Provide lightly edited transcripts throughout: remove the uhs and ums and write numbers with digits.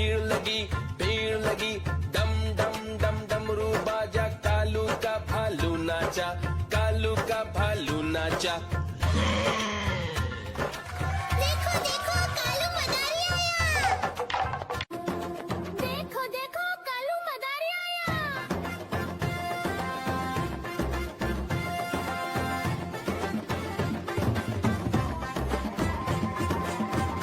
भीड़ लगी, डम डम डम डमरू बाजा, कालू का भालू नाचा, कालू का भालू नाचा। देखो देखो कालू मदारी आया। देखो देखो कालू मदारी आया।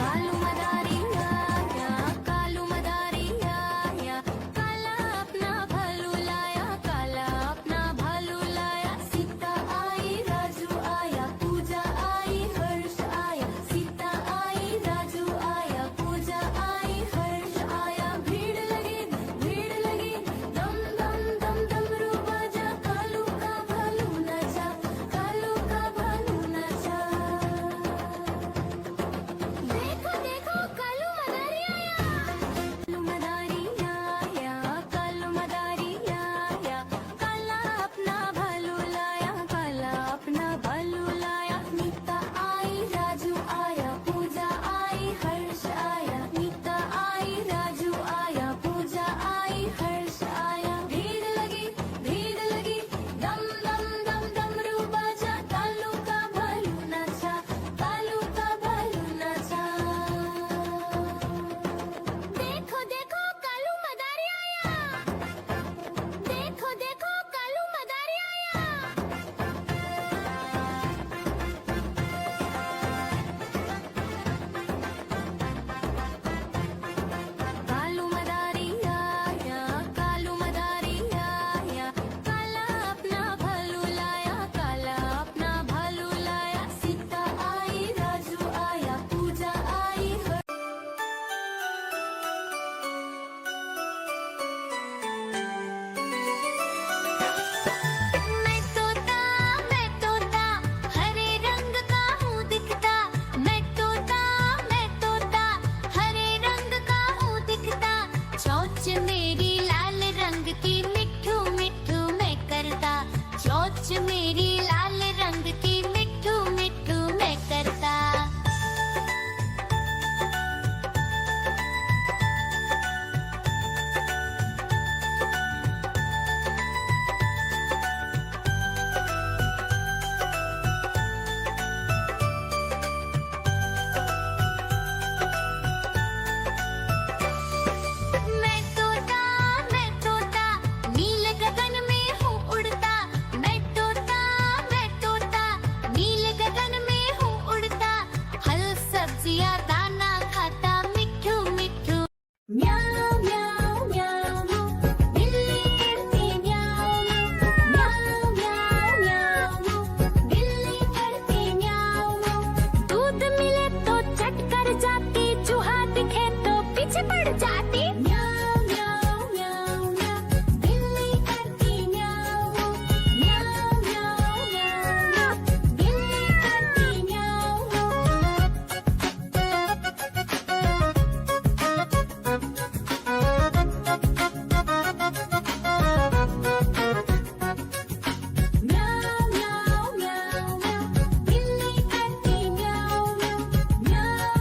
कालू मदारी आया, कालू मदारी आया, काला अपना भालू लाया, काला अपना भालू लाया। सीता आई राजू आया, पूजा आई हर्ष आया, सीता आई राजू आया, पूजा आई हर्ष आया। भीड़ लगी, दम दम दम डमरू बाजा, कालू का भालू नाचा, कालू का भालू नाचा। देखो देखो कालू मदारी आया। कालू मदारी आया, कालू मदारी आया, काला अपना भालू लाया, काला अपना भालू लाया। नीता आई राजू आया, पूजा आई हर्ष आया, नीता आई राजू आया, पूजा आई हर्ष आया। भीड़ लगी, दम दम दम डमरू बाजा, कालू का भालू नाचा, कालू का भालू नाचा। देखो देखो कालू मदारी आया। देखो देखो कालू मदारी आया। कालू मदारी आया, कालू मदारी आया, काला अपना भालू लाया, काला अपना भालू लाया। सीता आई राजू आया, पूजा आई मैं तोता हरे रंग का हूँ दिखता, मैं तोता हरे रंग का हूँ दिखता। चोंच मेरी लाल रंग की, मिट्ठू मिट्ठू मैं करता, चोंच मेरी लाल रंग की, मिट्ठू मिट्ठू मैं करता। मैं तोता नील गगन में हूँ उड़ता, मैं तोता नील गगन में हूँ उड़ता। फल सब्जियाँ दाना खाता, मिट्ठू मिट्ठू म्याऊं म्याऊं म्याऊं, बिल्ली करती म्याऊं म्याऊं म्याऊं म्याऊं, बिल्ली करती म्याऊं। दूध मिले तो चट कर जाती, चूहा दिखे तो पीछे पड़ जाती। म्याऊं म्याऊं म्याऊं म्याऊं, बिल्ली करती म्याऊं म्याऊं म्याऊं म्याऊं, बिल्ली करती म्याऊं। म्याऊं म्याऊं म्याऊं म्याऊं, बिल्ली करती म्याऊं म्याऊं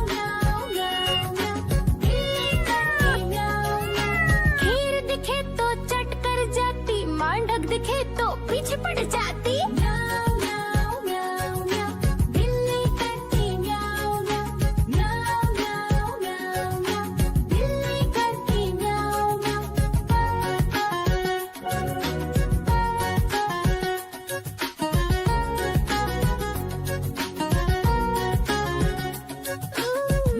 म्याऊं म्याऊं म्याऊं, बिल्ली करती म्याऊं। खीर दिखे तो चट कर जाती, मांडक दिखे तो पीछे पड़ जाती। म्याऊं म्याऊं म्याऊं म्याऊं, बिल्ली करती म्याऊं म्याऊं म्याऊं म्याऊं म्याऊं म्याऊं, बिल्ली करती म्याऊं म्याऊं।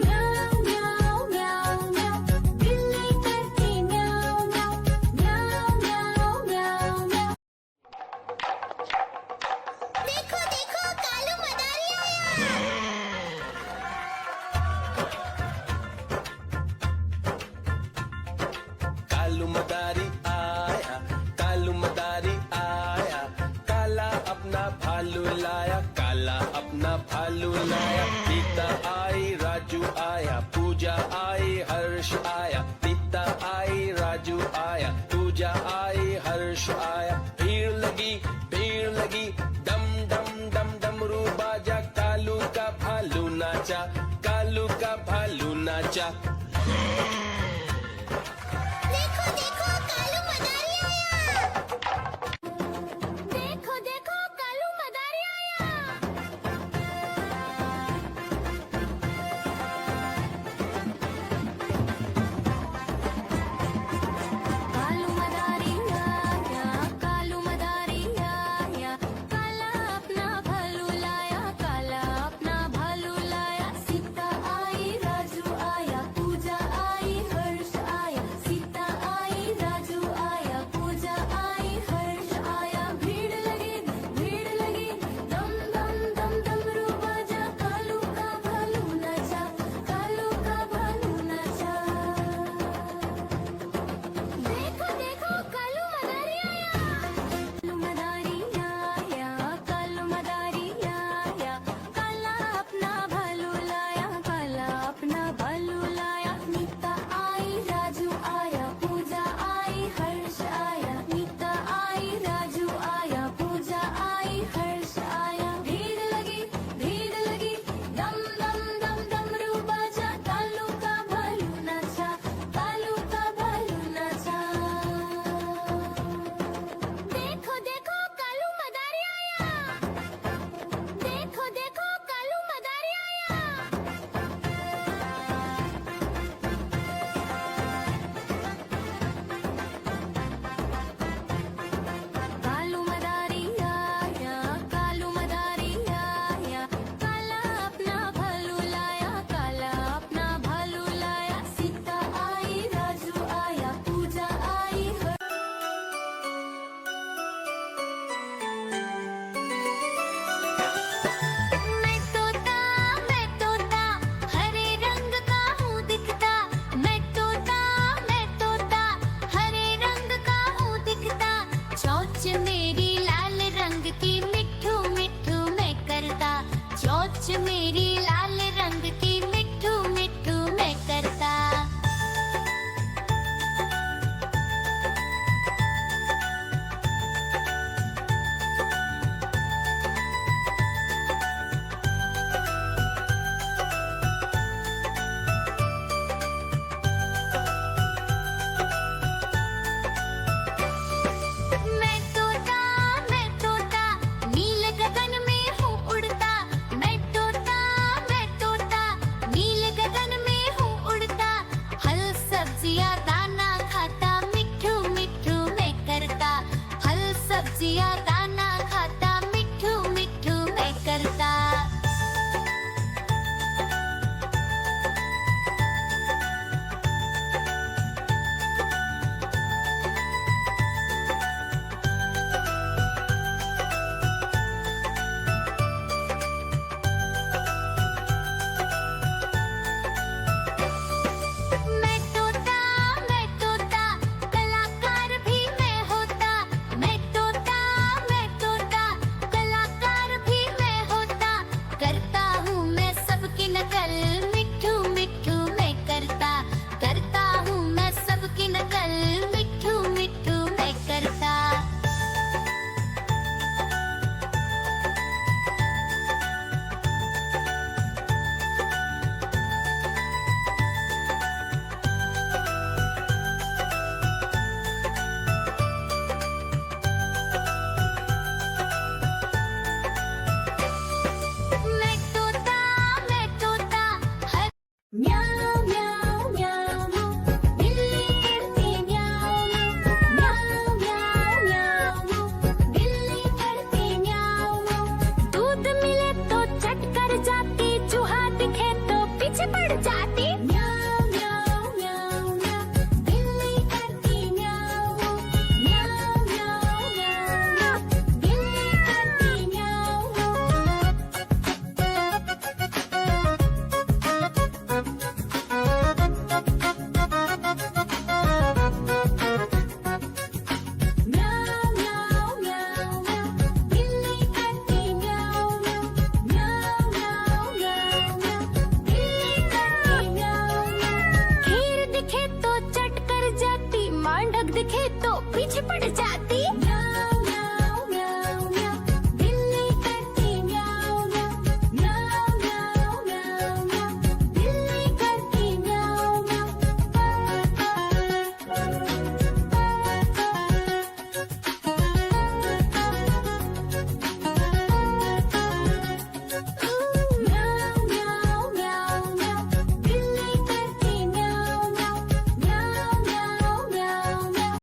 म्याऊं म्याऊं म्याऊं म्याऊं, बिल्ली करती म्याऊं म्याऊं म्याऊं म्याऊं म्याऊं म्याऊं। देखो देखो कालू मदारी आया। कालू मदारी आया, कालू मदारी आया, काला अपना भालू लाया, काला अपना भालू लाया। सीता आई राजू आया, पूजा आई हर्ष आया, सीता आई राजू आया, पूजा आई हर्ष आया। भीड़ लगी, डम डम डम डमरू बाजा, कालू का भालू नाचा, कालू का भालू नाचा। सिया